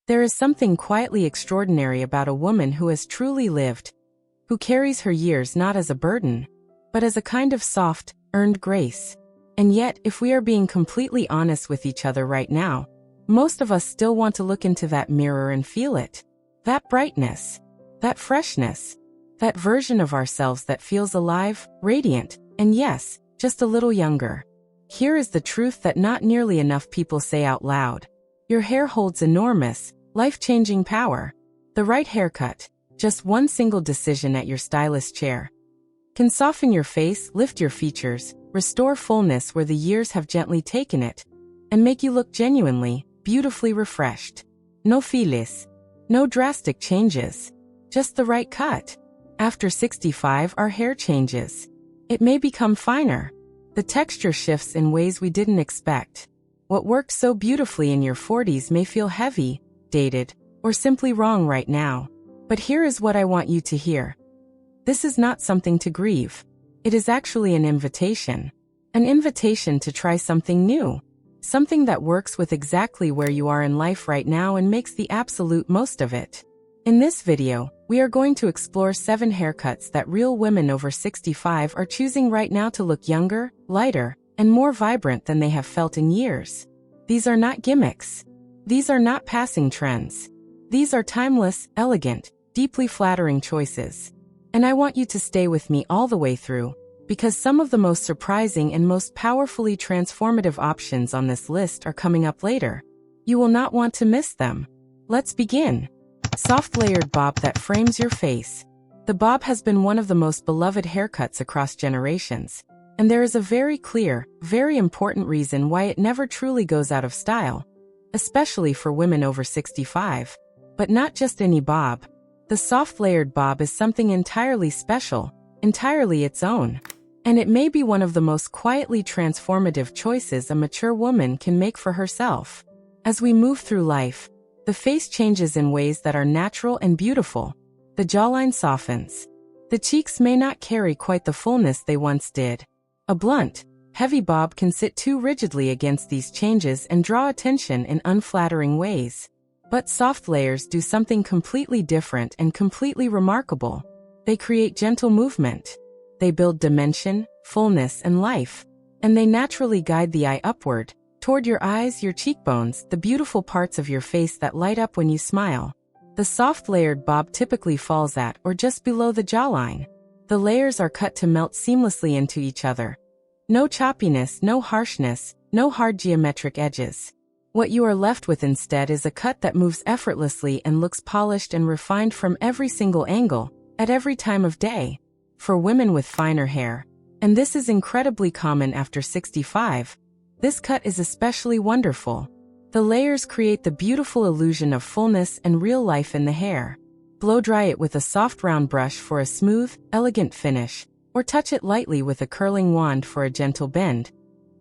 There is something quietly extraordinary about a woman who has truly lived, who carries her years not as a burden, but as a kind of soft, earned grace. And yet, if we are being completely honest with each other right now, most of us still want to look into that mirror and feel it. That brightness, that freshness, that version of ourselves that feels alive, radiant, and yes, just a little younger. Here is the truth that not nearly enough people say out loud. Your hair holds enormous, life-changing power. The right haircut, just one single decision at your stylist chair, can soften your face, lift your features, restore fullness where the years have gently taken it, and make you look genuinely, beautifully refreshed. No files, no drastic changes, just the right cut. After 65, our hair changes. It may become finer. The texture shifts in ways we didn't expect. What worked so beautifully in your 40s may feel heavy, dated, or simply wrong right now. But here is what I want you to hear. This is not something to grieve. It is actually an invitation. An invitation to try something new. Something that works with exactly where you are in life right now and makes the absolute most of it. In this video, we are going to explore 7 haircuts that real women over 65 are choosing right now to look younger, lighter, and more vibrant than they have felt in years. These are not gimmicks. These are not passing trends. These are timeless, elegant, deeply flattering choices. And I want you to stay with me all the way through, because some of the most surprising and most powerfully transformative options on this list are coming up later. You will not want to miss them. Let's begin. Soft layered bob that frames your face. The bob has been one of the most beloved haircuts across generations, and there is a very clear, very important reason why it never truly goes out of style, especially for women over 65. But not just any bob. The soft layered bob is something entirely special, entirely its own. And it may be one of the most quietly transformative choices a mature woman can make for herself. As we move through life, the face changes in ways that are natural and beautiful. The jawline softens. The cheeks may not carry quite the fullness they once did. A blunt, heavy bob can sit too rigidly against these changes and draw attention in unflattering ways. But soft layers do something completely different and completely remarkable. They create gentle movement. They build dimension, fullness, and life. And they naturally guide the eye upward, toward your eyes, your cheekbones, the beautiful parts of your face that light up when you smile. The soft layered bob typically falls at or just below the jawline. The layers are cut to melt seamlessly into each other. No choppiness, no harshness, no hard geometric edges. What you are left with instead is a cut that moves effortlessly and looks polished and refined from every single angle, at every time of day. For women with finer hair, and this is incredibly common after 65, this cut is especially wonderful. The layers create the beautiful illusion of fullness and real life in the hair. Blow dry it with a soft round brush for a smooth, elegant finish, or touch it lightly with a curling wand for a gentle bend,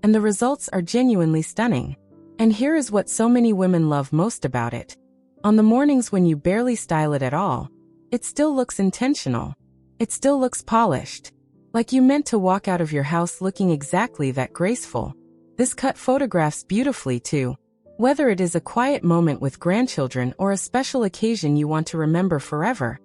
and the results are genuinely stunning. And here is what so many women love most about it. On the mornings when you barely style it at all, it still looks intentional. It still looks polished. Like you meant to walk out of your house looking exactly that graceful. This cut photographs beautifully too. Whether it is a quiet moment with grandchildren or a special occasion you want to remember forever,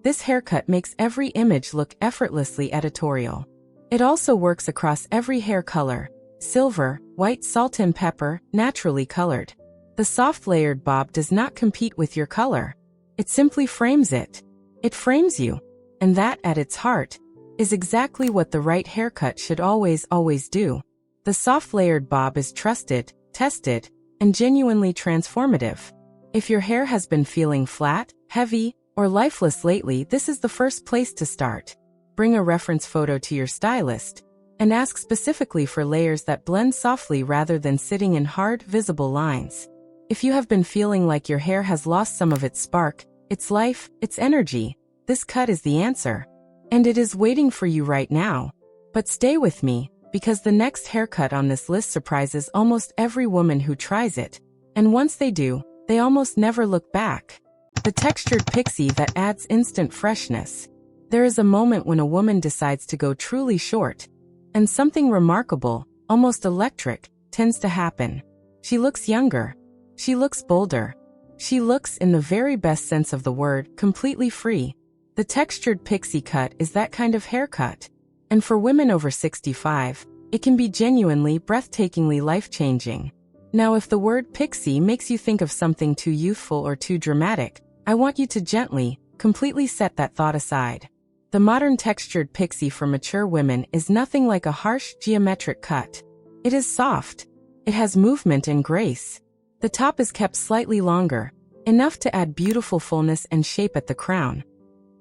this haircut makes every image look effortlessly editorial. It also works across every hair color: silver, white, salt and pepper, naturally colored. The soft layered bob does not compete with your color. It simply frames it. It frames you. And that, at its heart, is exactly what the right haircut should always do. The soft layered bob is trusted, tested, and genuinely transformative. If your hair has been feeling flat, heavy, or lifeless lately, this is the first place to start. Bring a reference photo to your stylist, and ask specifically for layers that blend softly rather than sitting in hard, visible lines. If you have been feeling like your hair has lost some of its spark, its life, its energy, this cut is the answer. And it is waiting for you right now. But stay with me, because the next haircut on this list surprises almost every woman who tries it. And once they do, they almost never look back. The textured pixie that adds instant freshness. There is a moment when a woman decides to go truly short, and something remarkable, almost electric, tends to happen. She looks younger. She looks bolder. She looks, in the very best sense of the word, completely free. The textured pixie cut is that kind of haircut. And for women over 65, it can be genuinely, breathtakingly life-changing. Now, if the word pixie makes you think of something too youthful or too dramatic, I want you to gently, completely set that thought aside. The modern textured pixie for mature women is nothing like a harsh, geometric cut. It is soft. It has movement and grace. The top is kept slightly longer, enough to add beautiful fullness and shape at the crown,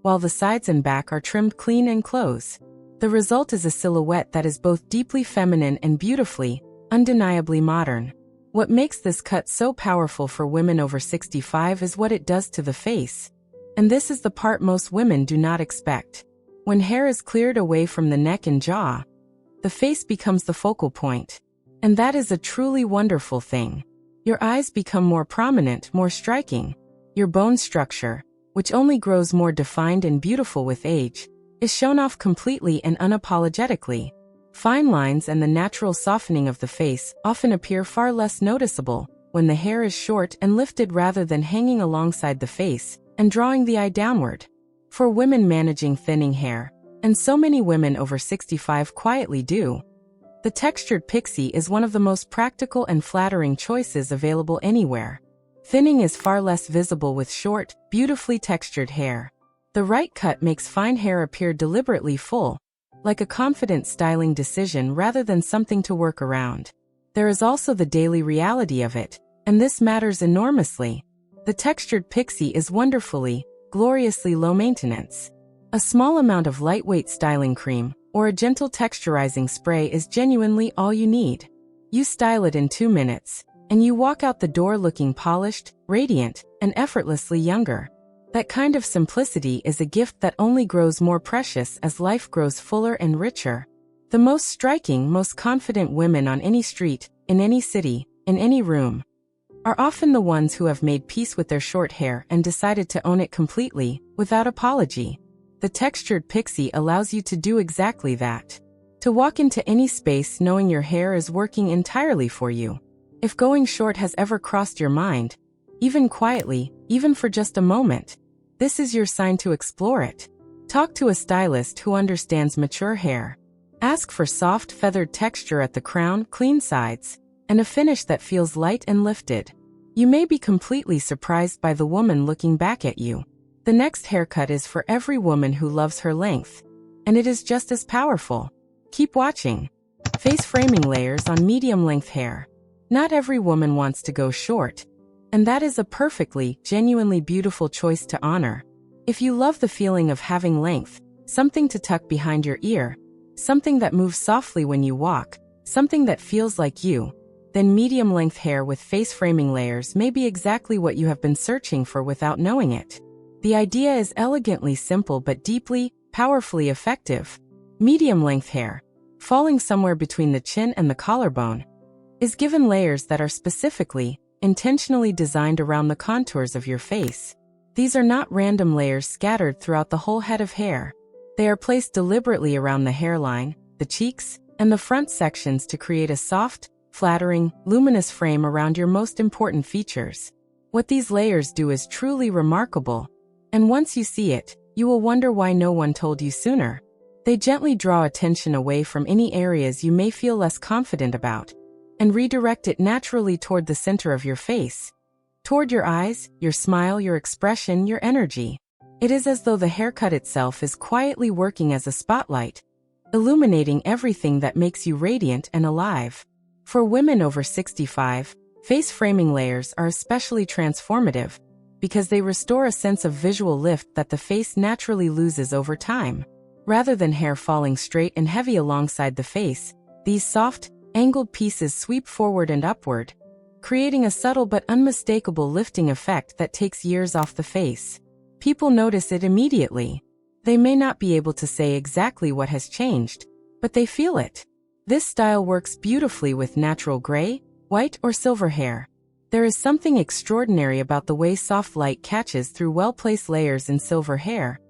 while the sides and back are trimmed clean and close. The result is a silhouette that is both deeply feminine and beautifully, undeniably modern. What makes this cut so powerful for women over 65 is what it does to the face. And this is the part most women do not expect. When hair is cleared away from the neck and jaw, the face becomes the focal point. And that is a truly wonderful thing. Your eyes become more prominent, more striking. Your bone structure, which only grows more defined and beautiful with age, is shown off completely and unapologetically. Fine lines and the natural softening of the face often appear far less noticeable when the hair is short and lifted rather than hanging alongside the face and drawing the eye downward. For women managing thinning hair, and so many women over 65 quietly do, the textured pixie is one of the most practical and flattering choices available anywhere. Thinning is far less visible with short, beautifully textured hair. The right cut makes fine hair appear deliberately full, like a confident styling decision rather than something to work around. There is also the daily reality of it, and this matters enormously. The textured pixie is wonderfully, gloriously low maintenance. A small amount of lightweight styling cream or a gentle texturizing spray is genuinely all you need. You style it in 2 minutes, and you walk out the door looking polished, radiant, and effortlessly younger. That kind of simplicity is a gift that only grows more precious as life grows fuller and richer. The most striking, most confident women on any street, in any city, in any room, are often the ones who have made peace with their short hair and decided to own it completely, without apology. The textured pixie allows you to do exactly that. To walk into any space knowing your hair is working entirely for you. If going short has ever crossed your mind, even quietly, even for just a moment, this is your sign to explore it. Talk to a stylist who understands mature hair. Ask for soft, feathered texture at the crown, clean sides, and a finish that feels light and lifted. You may be completely surprised by the woman looking back at you. The next haircut is for every woman who loves her length, and it is just as powerful. Keep watching. Face framing layers on medium-length hair. Not every woman wants to go short, and that is a perfectly, genuinely beautiful choice to honor. If you love the feeling of having length, something to tuck behind your ear, something that moves softly when you walk, something that feels like you, then medium-length hair with face framing layers may be exactly what you have been searching for without knowing it. The idea is elegantly simple but deeply, powerfully effective. Medium-length hair, falling somewhere between the chin and the collarbone, is given layers that are specifically, intentionally designed around the contours of your face. These are not random layers scattered throughout the whole head of hair. They are placed deliberately around the hairline, the cheeks, and the front sections to create a soft, flattering, luminous frame around your most important features. What these layers do is truly remarkable, and once you see it, you will wonder why no one told you sooner. They gently draw attention away from any areas you may feel less confident about, and redirect it naturally toward the center of your face, toward your eyes, your smile, your expression, your energy. It is as though the haircut itself is quietly working as a spotlight, illuminating everything that makes you radiant and alive. For women over 65, face framing layers are especially transformative because they restore a sense of visual lift that the face naturally loses over time. Rather than hair falling straight and heavy alongside the face, these soft, angled pieces sweep forward and upward, creating a subtle but unmistakable lifting effect that takes years off the face. People notice it immediately. They may not be able to say exactly what has changed, but they feel it. This style works beautifully with natural gray, white, or silver hair. There is something extraordinary about the way soft light catches through well-placed layers in silver hair.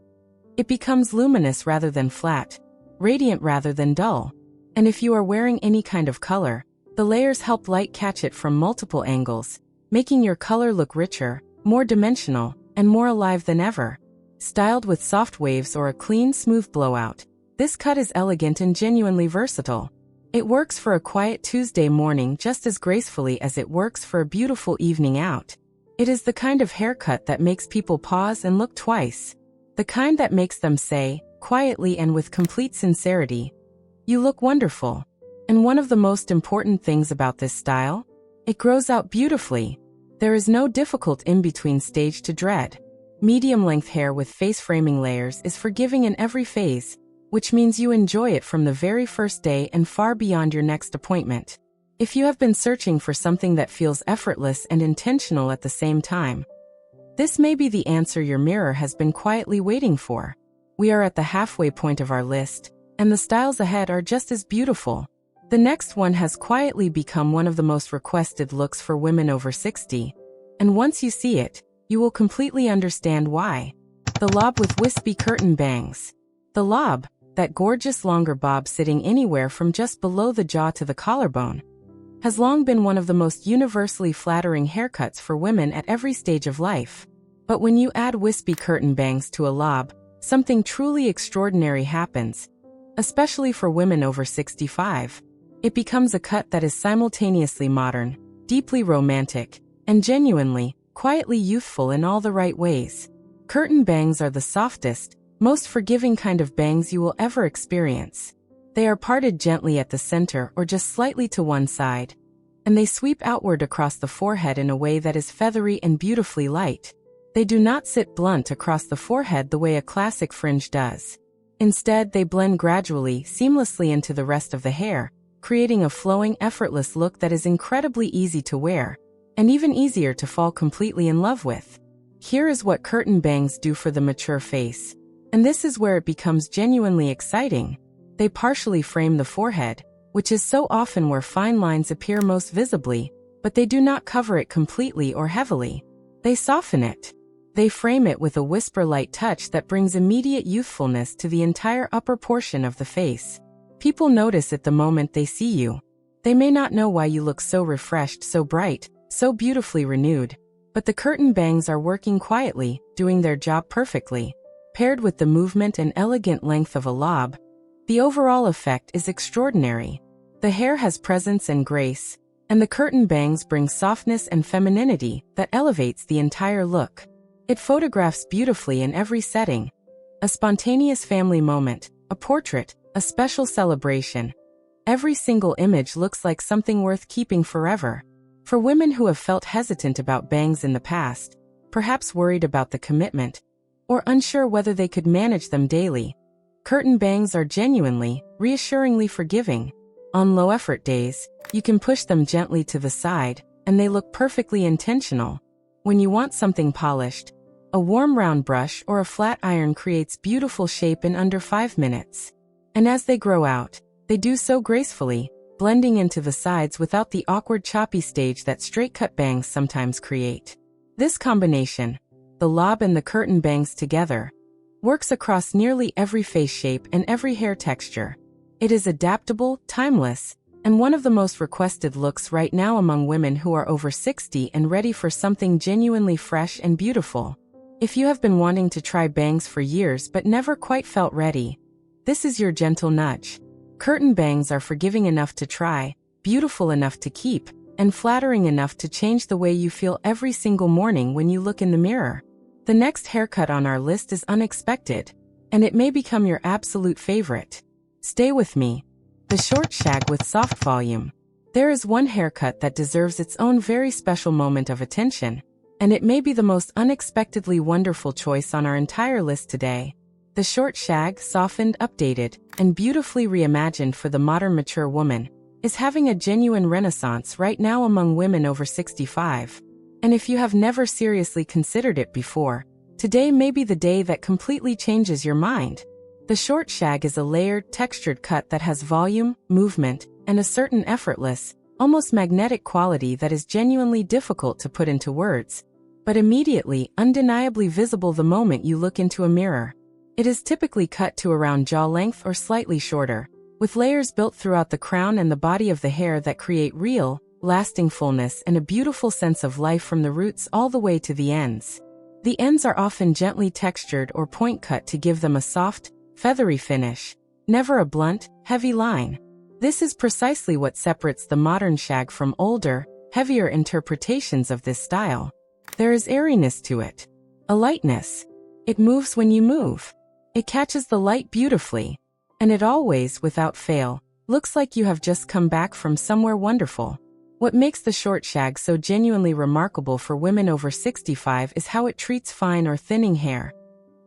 It becomes luminous rather than flat, radiant rather than dull. And if you are wearing any kind of color, the layers help light catch it from multiple angles, making your color look richer, more dimensional, and more alive than ever. Styled with soft waves or a clean, smooth blowout, this cut is elegant and genuinely versatile. It works for a quiet Tuesday morning just as gracefully as it works for a beautiful evening out. It is the kind of haircut that makes people pause and look twice. The kind that makes them say, quietly and with complete sincerity, "You look wonderful." And one of the most important things about this style? It grows out beautifully. There is no difficult in-between stage to dread. Medium-length hair with face-framing layers is forgiving in every phase, which means you enjoy it from the very first day and far beyond your next appointment. If you have been searching for something that feels effortless and intentional at the same time, this may be the answer your mirror has been quietly waiting for. We are at the halfway point of our list, and the styles ahead are just as beautiful. The next one has quietly become one of the most requested looks for women over 60, and once you see it, you will completely understand why. The lob with wispy curtain bangs. The lob, that gorgeous longer bob sitting anywhere from just below the jaw to the collarbone, has long been one of the most universally flattering haircuts for women at every stage of life. But when you add wispy curtain bangs to a lob, something truly extraordinary happens, especially for women over 65. It becomes a cut that is simultaneously modern, deeply romantic, and genuinely, quietly youthful in all the right ways. Curtain bangs are the softest, most forgiving kind of bangs you will ever experience. They are parted gently at the center or just slightly to one side, and they sweep outward across the forehead in a way that is feathery and beautifully light. They do not sit blunt across the forehead the way a classic fringe does. Instead, they blend gradually, seamlessly into the rest of the hair, creating a flowing, effortless look that is incredibly easy to wear, and even easier to fall completely in love with. Here is what curtain bangs do for the mature face, and this is where it becomes genuinely exciting. They partially frame the forehead, which is so often where fine lines appear most visibly, but they do not cover it completely or heavily. They soften it. They frame it with a whisper-light touch that brings immediate youthfulness to the entire upper portion of the face. People notice it the moment they see you. They may not know why you look so refreshed, so bright, so beautifully renewed, but the curtain bangs are working quietly, doing their job perfectly. Paired with the movement and elegant length of a lob, the overall effect is extraordinary. The hair has presence and grace, and the curtain bangs bring softness and femininity that elevates the entire look. It photographs beautifully in every setting. A spontaneous family moment, a portrait, a special celebration. Every single image looks like something worth keeping forever. For women who have felt hesitant about bangs in the past, perhaps worried about the commitment, or unsure whether they could manage them daily, curtain bangs are genuinely, reassuringly forgiving. On low-effort days, you can push them gently to the side, and they look perfectly intentional. When you want something polished, a warm round brush or a flat iron creates beautiful shape in under 5 minutes. And as they grow out, they do so gracefully, blending into the sides without the awkward choppy stage that straight-cut bangs sometimes create. This combination, the lob and the curtain bangs together, works across nearly every face shape and every hair texture. It is adaptable, timeless, and one of the most requested looks right now among women who are over 60 and ready for something genuinely fresh and beautiful. If you have been wanting to try bangs for years but never quite felt ready, this is your gentle nudge. Curtain bangs are forgiving enough to try, beautiful enough to keep, and flattering enough to change the way you feel every single morning when you look in the mirror. The next haircut on our list is unexpected, and it may become your absolute favorite. Stay with me. The short shag with soft volume. There is one haircut that deserves its own very special moment of attention, and it may be the most unexpectedly wonderful choice on our entire list today. The short shag, softened, updated, and beautifully reimagined for the modern mature woman, is having a genuine renaissance right now among women over 65. And if you have never seriously considered it before, today may be the day that completely changes your mind. The short shag is a layered, textured cut that has volume, movement, and a certain effortless, almost magnetic quality that is genuinely difficult to put into words, but immediately, undeniably visible the moment you look into a mirror. It is typically cut to around jaw length or slightly shorter, with layers built throughout the crown and the body of the hair that create real, lasting fullness and a beautiful sense of life from the roots all the way to the ends. The ends are often gently textured or point cut to give them a soft, feathery finish, never a blunt, heavy line. This is precisely what separates the modern shag from older, heavier interpretations of this style. There is airiness to it, a lightness. It moves when you move. It catches the light beautifully, and it always, without fail, looks like you have just come back from somewhere wonderful. What makes the short shag so genuinely remarkable for women over 65 is how it treats fine or thinning hair.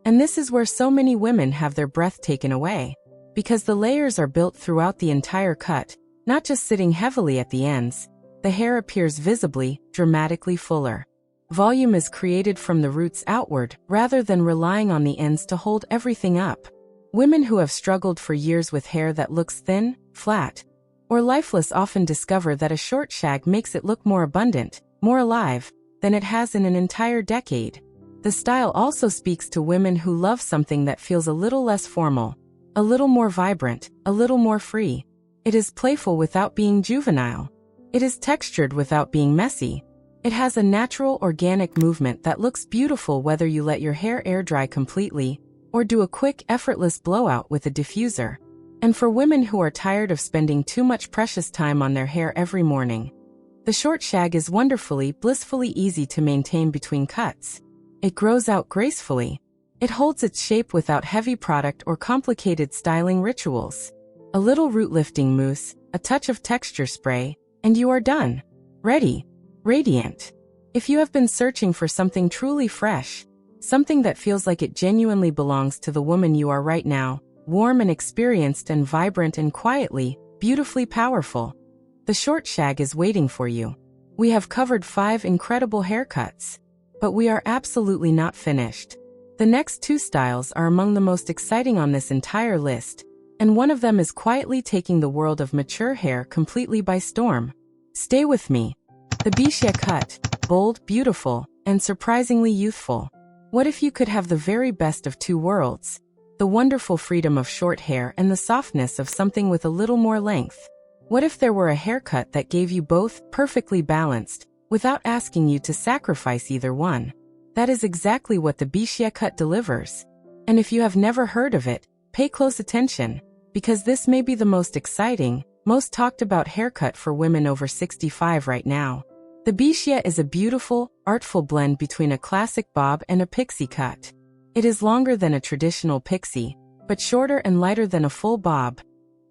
And this is where so many women have their breath taken away. Because the layers are built throughout the entire cut, not just sitting heavily at the ends, the hair appears visibly, dramatically fuller. Volume is created from the roots outward, rather than relying on the ends to hold everything up. Women who have struggled for years with hair that looks thin, flat, or lifeless often discover that a short shag makes it look more abundant, more alive, than it has in an entire decade. The style also speaks to women who love something that feels a little less formal, a little more vibrant, a little more free. It is playful without being juvenile. It is textured without being messy. It has a natural, organic movement that looks beautiful whether you let your hair air dry completely, or do a quick, effortless blowout with a diffuser. And for women who are tired of spending too much precious time on their hair every morning, the short shag is wonderfully, blissfully easy to maintain between cuts. It grows out gracefully. It holds its shape without heavy product or complicated styling rituals. A little root lifting mousse, a touch of texture spray, and you are done. Ready. Radiant. If you have been searching for something truly fresh, something that feels like it genuinely belongs to the woman you are right now, warm and experienced and vibrant and quietly, beautifully powerful, the short shag is waiting for you. We have covered 5 incredible haircuts, but we are absolutely not finished. The next 2 styles are among the most exciting on this entire list, and one of them is quietly taking the world of mature hair completely by storm. Stay with me. The Bishia cut, bold, beautiful, and surprisingly youthful. What if you could have the very best of 2 worlds? The wonderful freedom of short hair and the softness of something with a little more length. What if there were a haircut that gave you both, perfectly balanced, without asking you to sacrifice either one? That is exactly what the Bishia cut delivers. And if you have never heard of it, pay close attention, because this may be the most exciting, most talked about haircut for women over 65 right now. The Bishia is a beautiful, artful blend between a classic bob and a pixie cut. It is longer than a traditional pixie, but shorter and lighter than a full bob,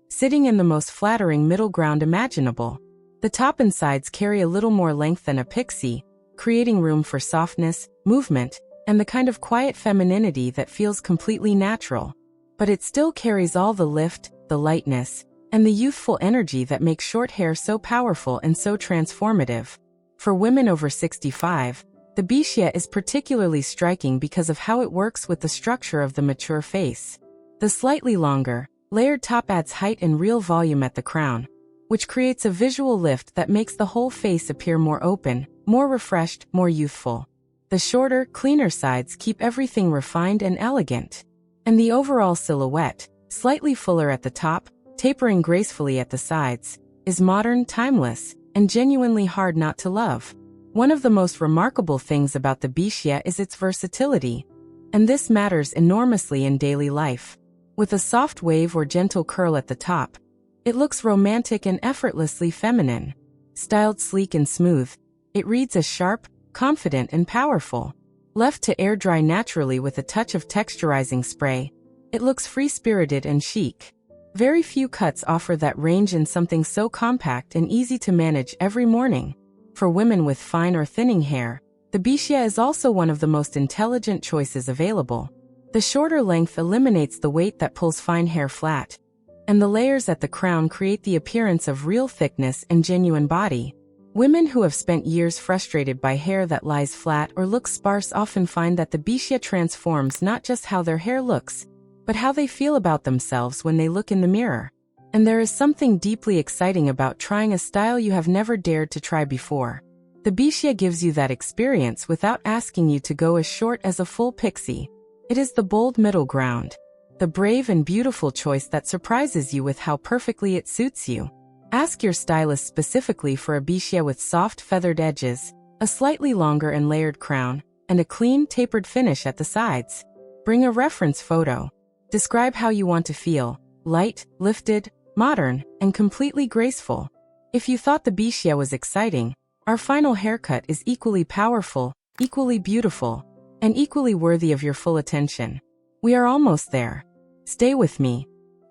sitting in the most flattering middle ground imaginable. The top and sides carry a little more length than a pixie, creating room for softness, movement, and the kind of quiet femininity that feels completely natural. But it still carries all the lift, the lightness, and the youthful energy that makes short hair so powerful and so transformative. For women over 65, the Bishia is particularly striking because of how it works with the structure of the mature face. The slightly longer, layered top adds height and real volume at the crown, which creates a visual lift that makes the whole face appear more open, more refreshed, more youthful. The shorter, cleaner sides keep everything refined and elegant. And the overall silhouette, slightly fuller at the top, tapering gracefully at the sides, is modern, timeless, and genuinely hard not to love. One of the most remarkable things about the Bishia is its versatility, and this matters enormously in daily life. With a soft wave or gentle curl at the top, it looks romantic and effortlessly feminine. Styled sleek and smooth, it reads as sharp, confident, and powerful. Left to air dry naturally with a touch of texturizing spray, it looks free-spirited and chic. Very few cuts offer that range in something so compact and easy to manage every morning. For women with fine or thinning hair, the Bishia is also one of the most intelligent choices available. The shorter length eliminates the weight that pulls fine hair flat, and the layers at the crown create the appearance of real thickness and genuine body. Women who have spent years frustrated by hair that lies flat or looks sparse often find that the Bishia transforms not just how their hair looks, but how they feel about themselves when they look in the mirror. And there is something deeply exciting about trying a style you have never dared to try before. The Bishia gives you that experience without asking you to go as short as a full pixie. It is the bold middle ground, the brave and beautiful choice that surprises you with how perfectly it suits you. Ask your stylist specifically for a Bishia with soft feathered edges, a slightly longer and layered crown, and a clean, tapered finish at the sides. Bring a reference photo. Describe how you want to feel: light, lifted, modern, and completely graceful. If you thought the Bishia was exciting, our final haircut is equally powerful, equally beautiful, and equally worthy of your full attention. We are almost there. Stay with me.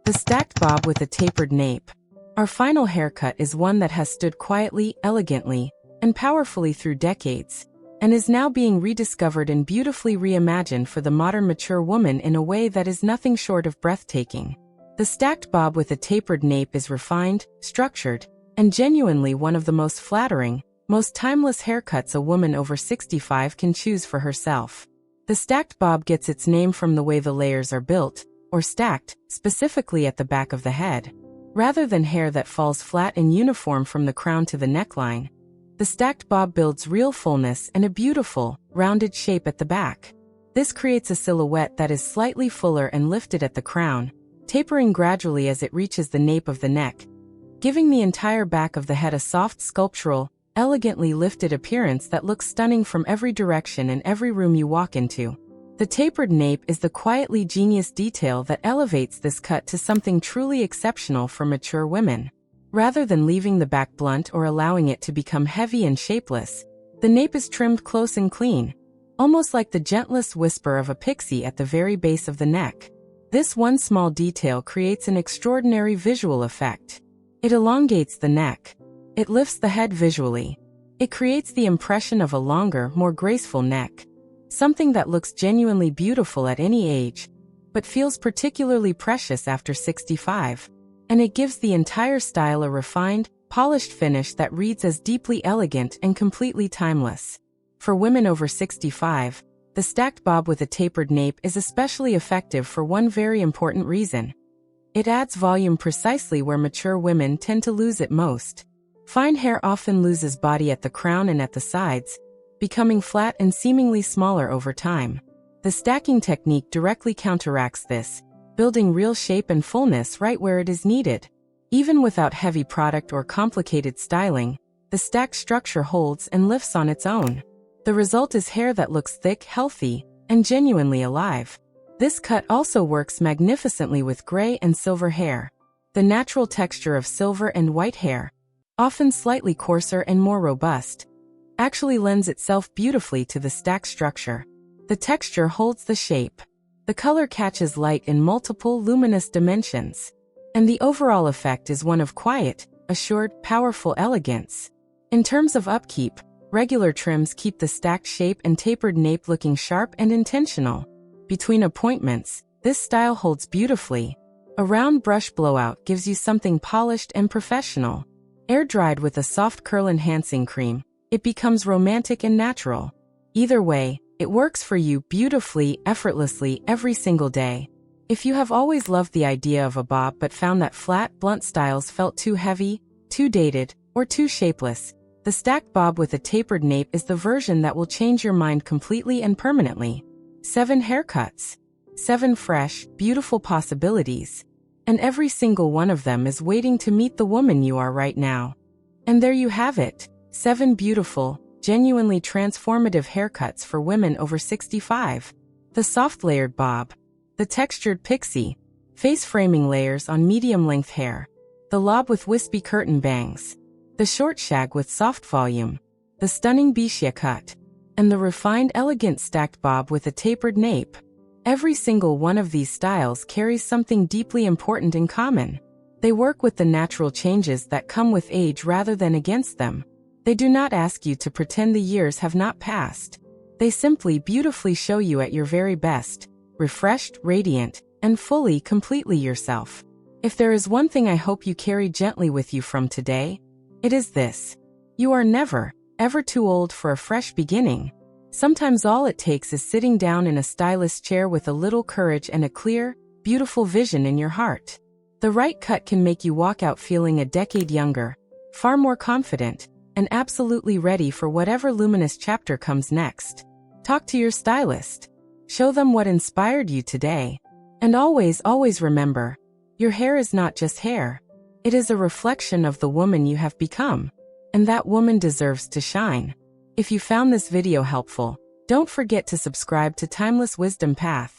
The stacked bob with a tapered nape. Our final haircut is one that has stood quietly, elegantly, and powerfully through decades, and is now being rediscovered and beautifully reimagined for the modern mature woman in a way that is nothing short of breathtaking. The stacked bob with a tapered nape is refined, structured, and genuinely one of the most flattering, most timeless haircuts a woman over 65 can choose for herself. The stacked bob gets its name from the way the layers are built, or stacked, specifically at the back of the head. Rather than hair that falls flat and uniform from the crown to the neckline, the stacked bob builds real fullness and a beautiful, rounded shape at the back. This creates a silhouette that is slightly fuller and lifted at the crown, tapering gradually as it reaches the nape of the neck, giving the entire back of the head a soft sculptural, elegantly lifted appearance that looks stunning from every direction and every room you walk into. The tapered nape is the quietly genius detail that elevates this cut to something truly exceptional for mature women. Rather than leaving the back blunt or allowing it to become heavy and shapeless, the nape is trimmed close and clean, almost like the gentlest whisper of a pixie at the very base of the neck. This one small detail creates an extraordinary visual effect. It elongates the neck. It lifts the head visually. It creates the impression of a longer, more graceful neck. Something that looks genuinely beautiful at any age, but feels particularly precious after 65. And it gives the entire style a refined, polished finish that reads as deeply elegant and completely timeless. For women over 65, the stacked bob with a tapered nape is especially effective for one very important reason. It adds volume precisely where mature women tend to lose it most. Fine hair often loses body at the crown and at the sides, becoming flat and seemingly smaller over time. The stacking technique directly counteracts this, building real shape and fullness right where it is needed. Even without heavy product or complicated styling, the stacked structure holds and lifts on its own. The result is hair that looks thick, healthy, and genuinely alive. This cut also works magnificently with gray and silver hair. The natural texture of silver and white hair, often slightly coarser and more robust, actually lends itself beautifully to the stacked structure. The texture holds the shape. The color catches light in multiple luminous dimensions. And the overall effect is one of quiet, assured, powerful elegance. In terms of upkeep, regular trims keep the stacked shape and tapered nape looking sharp and intentional. Between appointments, this style holds beautifully. A round brush blowout gives you something polished and professional. Air-dried with a soft curl-enhancing cream, it becomes romantic and natural. Either way, it works for you beautifully, effortlessly every single day. If you have always loved the idea of a bob but found that flat, blunt styles felt too heavy, too dated, or too shapeless, the stacked bob with a tapered nape is the version that will change your mind completely and permanently. 7 haircuts. 7 fresh, beautiful possibilities. And every single one of them is waiting to meet the woman you are right now. And there you have it. 7 beautiful, genuinely transformative haircuts for women over 65. The soft layered bob. The textured pixie. Face framing layers on medium-length hair. The lob with wispy curtain bangs. The short shag with soft volume. The stunning Bishia cut. And the refined elegant stacked bob with a tapered nape. Every single one of these styles carries something deeply important in common. They work with the natural changes that come with age rather than against them. They do not ask you to pretend the years have not passed. They simply beautifully show you at your very best, refreshed, radiant, and fully, completely yourself. If there is one thing I hope you carry gently with you from today, it is this. You are never, ever too old for a fresh beginning. Sometimes all it takes is sitting down in a stylish chair with a little courage and a clear, beautiful vision in your heart. The right cut can make you walk out feeling a decade younger, far more confident, and absolutely ready for whatever luminous chapter comes next. Talk to your stylist. Show them what inspired you today. And always, always remember, your hair is not just hair. It is a reflection of the woman you have become. And that woman deserves to shine. If you found this video helpful, don't forget to subscribe to Timeless Wisdom Path.